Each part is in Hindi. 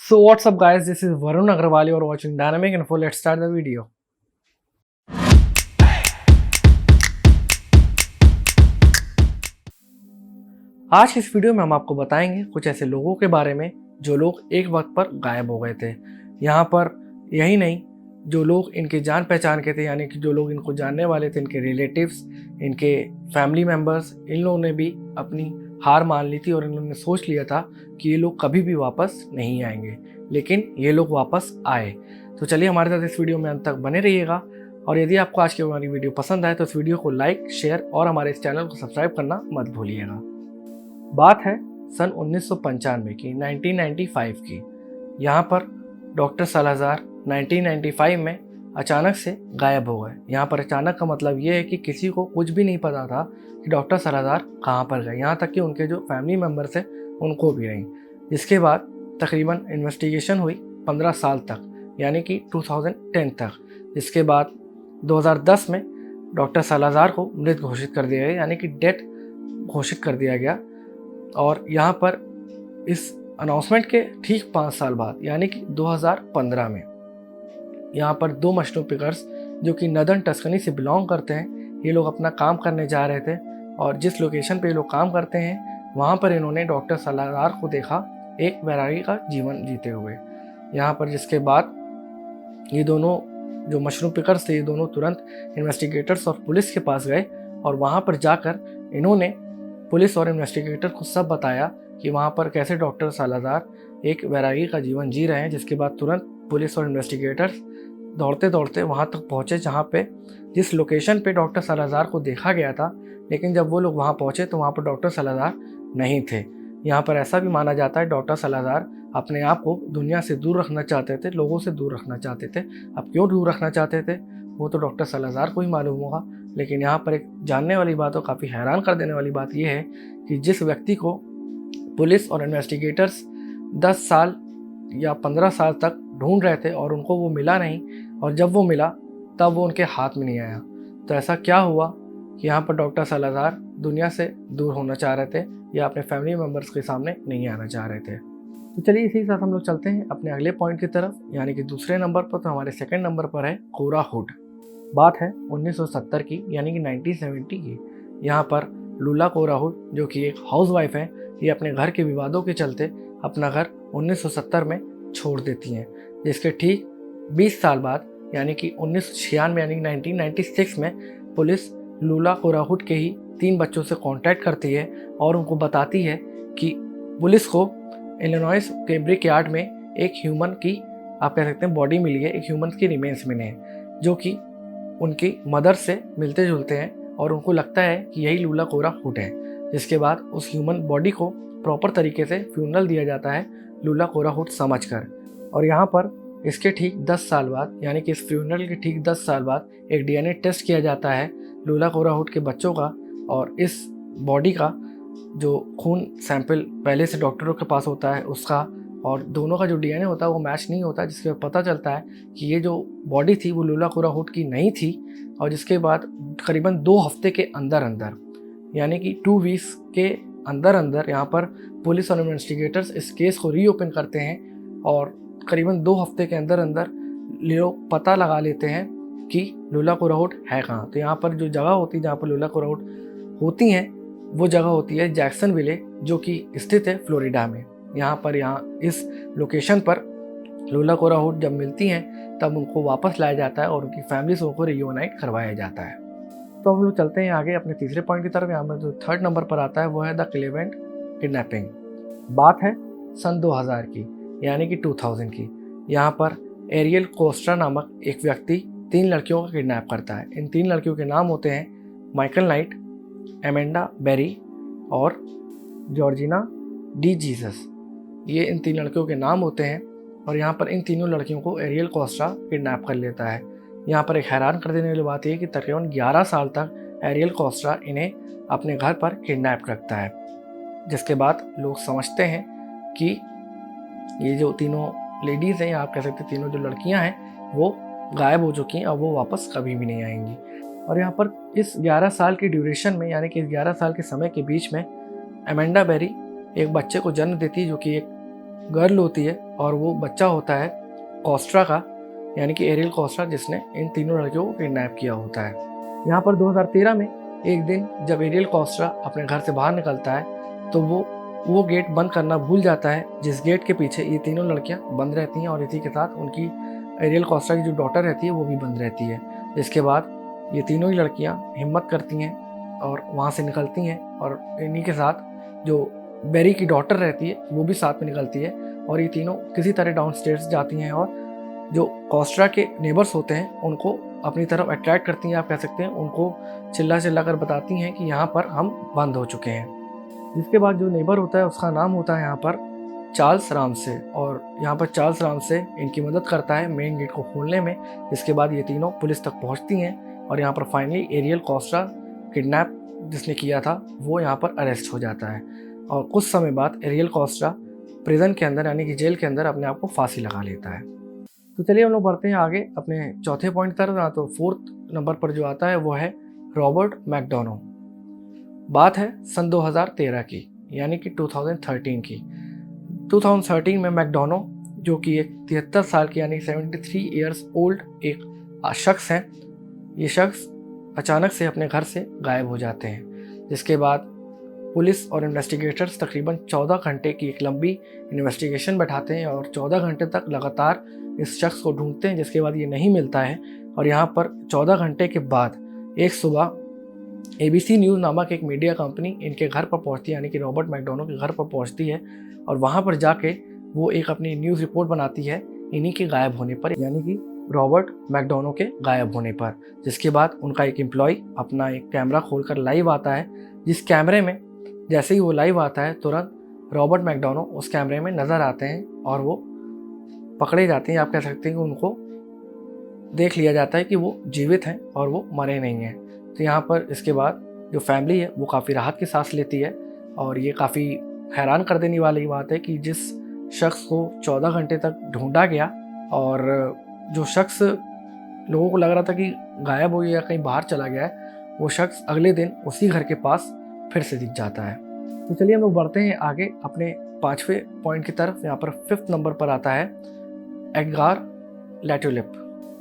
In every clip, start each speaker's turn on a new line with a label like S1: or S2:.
S1: So what's up guys, this is Varun Agrawal, you are watching Dynamic Info. Let's start the video. आज की इस वीडियो में हम आपको बताएंगे कुछ ऐसे लोगों के बारे में जो लोग एक वक्त पर गायब हो गए थे। यहाँ पर यही नहीं, जो लोग इनके जान पहचान के थे, यानी कि जो लोग इनको जानने वाले थे, इनके रिलेटिव्स, इनके फैमिली मेम्बर्स, इन लोगों ने भी अपनी हार मान ली थी और इन्होंने सोच लिया था कि ये लोग कभी भी वापस नहीं आएंगे, लेकिन ये लोग वापस आए। तो चलिए हमारे साथ इस वीडियो में अंत तक बने रहिएगा, और यदि आपको आज की हमारी वीडियो पसंद आए तो इस वीडियो को लाइक, शेयर और हमारे इस चैनल को सब्सक्राइब करना मत भूलिएगा। बात है सन 1995 की, 1995 की। यहाँ पर डॉक्टर सालाज़ार 1995 में अचानक से गायब हो गए। यहाँ पर अचानक का मतलब ये है कि किसी को कुछ भी नहीं पता था कि डॉक्टर सालाज़ार कहाँ पर गए, यहाँ तक कि उनके जो फैमिली मेम्बर्स हैं उनको भी नहीं। जिसके बाद तकरीबन इन्वेस्टिगेशन हुई 15 साल तक, यानी कि 2010 तक। जिसके बाद 2010 में डॉक्टर सालाज़ार को मृत घोषित कर दिया गया, यानी कि डेथ घोषित कर दिया गया। और यहाँ पर इस अनाउंसमेंट के ठीक 5 साल बाद, यानी कि 2015 में, यहाँ पर दो मशरूम पिकर्स जो कि नदर्न टस्कनी से बिलोंग करते हैं, ये लोग अपना काम करने जा रहे थे। और जिस लोकेशन पे ये लोग काम करते हैं वहाँ पर इन्होंने डॉक्टर सालाज़ार को देखा एक वैरागी का जीवन जीते हुए। यहाँ पर जिसके बाद ये दोनों जो मशरूम पिकर्स थे, ये दोनों तुरंत इन्वेस्टिगेटर्स और पुलिस के पास गए, और वहाँ पर जाकर इन्होंने पुलिस और इन्वेस्टिगेटर को सब बताया कि वहाँ पर कैसे डॉक्टर सालाज़ार एक वैरागी का जीवन जी रहे हैं। जिसके बाद तुरंत पुलिस और इन्वेस्टिगेटर्स दौड़ते दौड़ते वहाँ तक पहुँचे जहाँ पे जिस लोकेशन पे डॉक्टर सालाज़ार को देखा गया था। लेकिन जब वो लोग वहाँ पहुँचे तो वहाँ पर डॉक्टर सालाज़ार नहीं थे। यहाँ पर ऐसा भी माना जाता है डॉक्टर सालाज़ार अपने आप को दुनिया से दूर रखना चाहते थे, लोगों से दूर रखना चाहते थे। अब क्यों दूर रखना चाहते थे वो तो डॉक्टर सालाज़ार को ही मालूम होगा। लेकिन यहाँ पर एक जानने वाली बात और काफ़ी हैरान कर देने वाली बात यह है कि जिस व्यक्ति को पुलिस और इन्वेस्टिगेटर्स 10 साल या 15 साल तक ढूंढ रहे थे और उनको वो मिला नहीं, और जब वो मिला तब वो उनके हाथ में नहीं आया। तो ऐसा क्या हुआ कि यहाँ पर डॉक्टर सालाज़ार दुनिया से दूर होना चाह रहे थे या अपने फैमिली मेम्बर्स के सामने नहीं आना चाह रहे थे। तो चलिए इसी के साथ हम लोग चलते हैं अपने अगले पॉइंट की तरफ, यानी कि दूसरे नंबर पर। तो हमारे सेकंड नंबर पर है कोरा हुड। बात है 1970 की, यानी कि 1970 की। यहाँ पर लूला कोरा हुड जो कि एक हाउसवाइफ है, ये अपने घर के विवादों के चलते अपना घर 1970 में छोड़ देती हैं। जिसके ठीक 20 साल बाद, यानी कि 1996 यानी कि 1996 में, पुलिस लूला कोरा हुड के ही 3 बच्चों से कांटेक्ट करती है और उनको बताती है कि पुलिस को इलिनॉइस के ब्रिक यार्ड में एक ह्यूमन की, आप कह सकते हैं, बॉडी मिली है, एक ह्यूमन की रिमेन्स मिले हैं जो कि उनकी मदर से मिलते जुलते हैं, और उनको लगता है कि यही लूला कोरा हुड है। जिसके बाद उस ह्यूमन बॉडी को प्रॉपर तरीके से फ्यूनरल दिया जाता है लूला कोरा हुड समझकर। और यहाँ पर इसके ठीक 10 साल बाद, यानी कि इस फ्यूनरल के ठीक 10 साल बाद, एक डीएनए टेस्ट किया जाता है लूला कोरा हुड के बच्चों का और इस बॉडी का। जो खून सैंपल पहले से डॉक्टरों के पास होता है उसका, और दोनों का जो डीएनए होता है वो मैच नहीं होता, जिसके बाद पता चलता है कि ये जो बॉडी थी वो लूला कोरा हुड की नहीं थी। और जिसके बाद करीबन 2 हफ्ते के अंदर अंदर, यानी कि 2 वीक्स के अंदर अंदर, यहाँ पर पुलिस और इन्वेस्टिगेटर्स इस केस को रीओपन करते हैं, और करीबन 2 हफ्ते के अंदर अंदर लोग पता लगा लेते हैं कि लूला कोरा हुड है कहाँ। तो यहाँ पर जो जगह होती है जहाँ पर लूला कोरा हुड होती हैं, वो जगह होती है जैक्सनविले, जो कि स्थित है फ्लोरिडा में। यहाँ इस लोकेशन पर लूला कोरा हुड जब मिलती हैं तब उनको वापस लाया जाता है और उनकी फैमिली से उनको रियूनाइट करवाया जाता है। तो हम लोग चलते हैं आगे अपने तीसरे पॉइंट की तरफ। यहाँ पर जो थर्ड नंबर पर आता है वो है द क्लेवेंट किडनैपिंग। बात है सन 2000 की, यानी कि 2000 की। यहाँ पर एरियल कोस्टा नामक एक व्यक्ति 3 लड़कियों का किडनैप करता है। इन 3 लड़कियों के नाम होते हैं माइकल नाइट, एमेंडा बेरी और जॉर्जिना डी जीसस। ये इन 3 लड़कियों के नाम होते हैं, और यहाँ पर इन तीनों लड़कियों को एरियल कोस्टा किडनैप कर लेता है। यहाँ पर एक हैरान कर देने वाली बात यह कि तकरीबन 11 साल तक एरियल कोस्टा इन्हें अपने घर पर किडनैप रखता है। जिसके बाद लोग समझते हैं कि ये जो तीनों लेडीज़ हैं, आप कह सकते हैं तीनों जो लड़कियां हैं, वो गायब हो चुकी हैं और वो वापस कभी भी नहीं आएंगी। और यहाँ पर इस 11 साल की ड्यूरेशन में, यानी कि इस 11 साल के समय के बीच में, एमेंडा बेरी एक बच्चे को जन्म देती है जो कि एक गर्ल होती है और वो बच्चा होता है कोस्ट्रा का, यानी कि एरियल कोस्ट्रा, जिसने इन तीनों लड़कियों को किडनैप किया होता है। यहाँ पर 2013 में एक दिन जब एरियल कोस्ट्रा अपने घर से बाहर निकलता है तो वो गेट बंद करना भूल जाता है, जिस गेट के पीछे ये तीनों लड़कियाँ बंद रहती हैं और इसी के साथ उनकी एरियल कोस्ट्रा की जो डॉटर रहती है वो भी बंद रहती है। जिसके बाद ये तीनों ही लड़कियाँ हिम्मत करती हैं और वहाँ से निकलती हैं और इन्हीं के साथ जो बेरी की डॉटर रहती है वो भी साथ में निकलती है और ये तीनों किसी तरह डाउन स्टेयर्स जाती हैं और जो कोस्ट्रा के नेबर्स होते हैं उनको अपनी तरफ अट्रैक्ट करती हैं, आप कह सकते हैं। उनको चिल्ला कर बताती हैं कि यहाँ पर हम बंद हो चुके हैं। जिसके बाद जो नेबर होता है उसका नाम होता है यहाँ पर चार्ल्स रामसे, और यहाँ पर चार्ल्स रामसे इनकी मदद करता है मेन गेट को खोलने में। जिसके बाद ये तीनों पुलिस तक पहुँचती हैं और यहाँ पर फाइनली एरियल कोस्ट्रा किडनैप जिसने किया था वो यहाँ पर अरेस्ट हो जाता है और कुछ समय बाद एरियल कोस्ट्रा प्रिजन के अंदर यानी कि जेल के अंदर अपने आप को फांसी लगा लेता है। तो चलिए हम लोग बढ़ते हैं आगे अपने चौथे पॉइंट की तरफ। तो 4th नंबर पर जो आता है वो है रॉबर्ट मैकडोनो। बात है सन 2013 की, यानी कि 2013 की। 2013 में मैकडोनो, जो कि एक 73 साल की यानी 73 ईयर्स ओल्ड एक शख्स है, ये शख्स अचानक से अपने घर से गायब हो जाते हैं। जिसके बाद पुलिस और इन्वेस्टिगेटर्स तकरीबन 14 घंटे की एक लंबी इन्वेस्टिगेशन बैठाते हैं और 14 घंटे तक लगातार इस शख्स को ढूंढते हैं। जिसके बाद ये नहीं मिलता है और यहाँ पर 14 घंटे के बाद एक सुबह ABC न्यूज़ नामक एक मीडिया कंपनी इनके घर पर पहुँचती है, यानी कि रॉबर्ट मैकडोनो के घर पर पहुँचती है और वहाँ पर जाके वो एक अपनी न्यूज़ रिपोर्ट बनाती है इन्हीं के गायब होने पर, यानी कि रॉबर्ट मैकडोनो के गायब होने पर। जिसके बाद उनका एक एम्प्लॉय अपना एक कैमरा खोलकर लाइव आता है, जिस कैमरे में जैसे ही वो लाइव आता है तुरंत रॉबर्ट मैकडोनो उस कैमरे में नज़र आते हैं और वो पकड़े जाते हैं। आप कह सकते हैं कि उनको देख लिया जाता है कि वो जीवित हैं और वो मरे नहीं हैं। तो यहाँ पर इसके बाद जो फैमिली है वो काफ़ी राहत की सांस लेती है और ये काफ़ी हैरान कर देने वाली बात है कि जिस शख्स को 14 घंटे तक ढूंढा गया और जो शख्स लोगों को लग रहा था कि गायब हो गया या कहीं बाहर चला गया है, वो शख्स अगले दिन उसी घर के पास फिर से दिख जाता है। तो चलिए हम लोग बढ़ते हैं आगे अपने 5वें पॉइंट की तरफ। यहाँ पर 5th नंबर पर आता है एडगार लेटुलिप।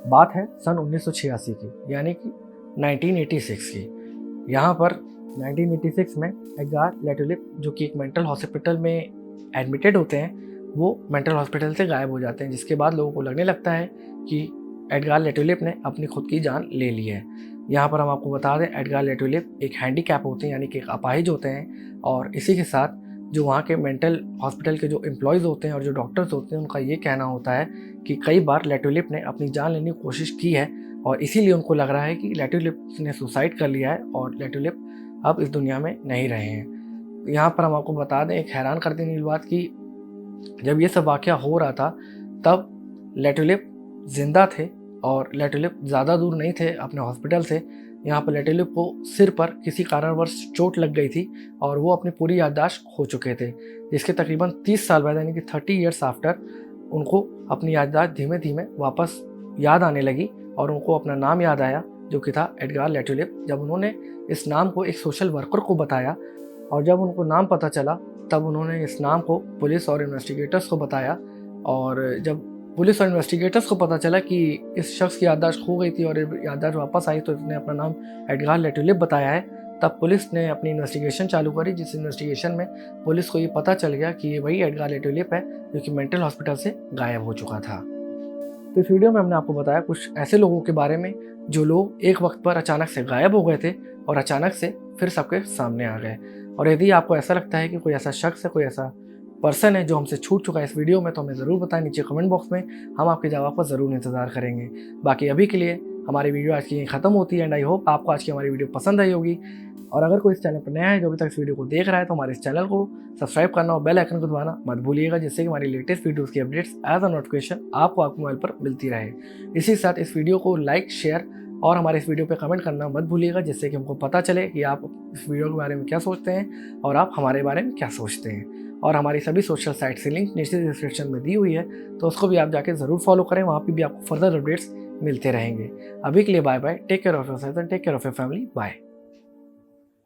S1: बात है सन 1986 की, यानी कि 1986 की। यहाँ पर 1986 में एडगार लेटुलिप, जो कि एक मेंटल हॉस्पिटल में एडमिटेड होते हैं, वो मेंटल हॉस्पिटल से गायब हो जाते हैं। जिसके बाद लोगों को लगने लगता है कि एडगार लेटुलिप ने अपनी खुद की जान ले ली है। यहाँ पर हम आपको बता दें एडगार लेटुलिप एक हैंडीकैप होते हैं, यानी कि एक अपाहिज होते हैं और इसी के साथ जो वहाँ के मेंटल हॉस्पिटल के जो एम्प्लॉयज़ होते हैं और जो डॉक्टर्स होते हैं उनका ये कहना होता है कि कई बार लेटुलिप ने अपनी जान लेने की कोशिश की है और इसीलिए उनको लग रहा है कि लेटुलिप ने सुसाइड कर लिया है और लेटुलिप अब इस दुनिया में नहीं रहे हैं। यहाँ पर हम आपको बता दें एक हैरान कर देने वाली बात कि जब ये सब वाक़या हो रहा था तब लेटुलिप ज़िंदा थे और लेटुलिप ज़्यादा दूर नहीं थे अपने हॉस्पिटल से। यहाँ पर लेटुलिप को सिर पर किसी कारणवश चोट लग गई थी और वो अपनी पूरी याददाश्त खो चुके थे, जिसके तकरीबन 30 साल बाद यानी कि 30 ईयर्स आफ्टर उनको अपनी याददाश्त धीमे धीमे वापस याद आने लगी और उनको अपना नाम याद आया, जो कि था एडगार लेटुलिप। जब उन्होंने इस नाम को एक सोशल वर्कर को बताया और जब उनको नाम पता चला तब उन्होंने इस नाम को पुलिस और इन्वेस्टिगेटर्स को बताया और जब पुलिस और इन्वेस्टिगेटर्स को पता चला कि इस शख्स की याददाश्त खो गई थी और याददाश्त वापस आई तो इसने अपना नाम एडगार लेटुलिप बताया है, तब पुलिस ने अपनी इन्वेस्टिगेशन चालू करी, जिस इन्वेस्टिगेशन में पुलिस को ये पता चल गया कि ये वही एडगार लेटुलिप है जो कि मेंटल हॉस्पिटल से गायब हो चुका था। तो इस वीडियो में हमने आपको बताया कुछ ऐसे लोगों के बारे में जो लोग एक वक्त पर अचानक से गायब हो गए थे और अचानक से फिर सबके सामने आ गए। और यदि आपको ऐसा लगता है कि कोई ऐसा शख्स है, कोई ऐसा पर्सन है जो हमसे छूट चुका है इस वीडियो में, तो हमें ज़रूर बताएं नीचे कमेंट बॉक्स में, हम आपके जवाब का ज़रूर इंतज़ार करेंगे। बाकी अभी के लिए हमारी वीडियो आज की यहीं ख़त्म होती है एंड आई होप आपको आज की हमारी वीडियो पसंद आई होगी। और अगर कोई इस चैनल पर नया है जो अभी तक इस वीडियो को देख रहा है तो हमारे इस चैनल को सब्सक्राइब करना और बेल आइकन को दबाना मत भूलिएगा, जिससे कि हमारी लेटेस्ट वीडियोज़ की अपडेट्स एज अ नोटिफिकेशन आपको आपके मोबाइल पर मिलती रहे। इसी के साथ इस वीडियो को लाइक, शेयर और हमारे इस वीडियो पे कमेंट करना मत भूलिएगा, जिससे कि हमको पता चले कि आप इस वीडियो के बारे में क्या सोचते हैं और आप हमारे बारे में क्या सोचते हैं। और हमारी सभी सोशल साइट से लिंक नीचे डिस्क्रिप्शन में दी हुई है, तो उसको भी आप जाके ज़रूर फॉलो करें, वहाँ पे भी आपको फर्दर अपडेट्स मिलते रहेंगे। अभी के लिए bye bye, take care of yourself and take care of your family, bye.